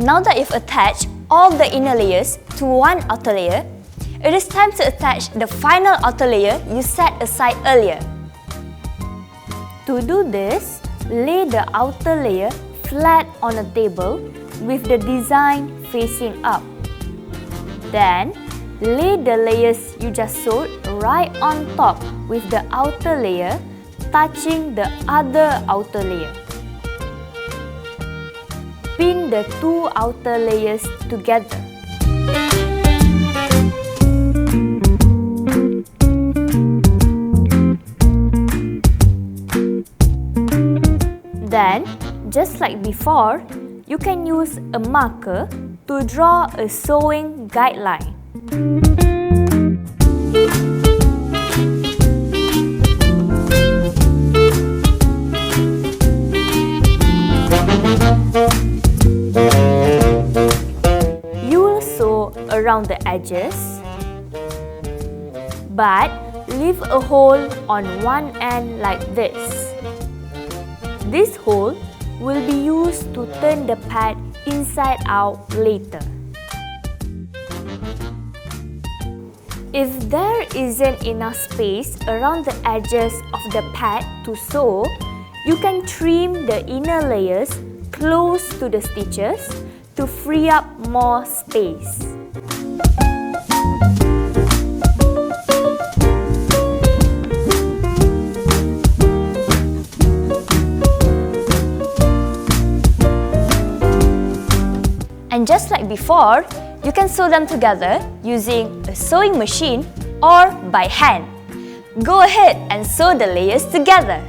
Now that you've attached all the inner layers to one outer layer, it is time to attach the final outer layer you set aside earlier. To do this, lay the outer layer flat on a table with the design facing up. Then, lay the layers you just sewed right on top with the outer layer touching the other outer layer. Pin the two outer layers together. Then, just like before, you can use a marker to draw a sewing guideline. You will sew around the edges, but leave a hole on one end like this. This hole will be used to turn the pad inside out later. If there isn't enough space around the edges of the pad to sew, you can trim the inner layers close to the stitches to free up more space. And just like before, you can sew them together using a sewing machine or by hand. Go ahead and sew the layers together.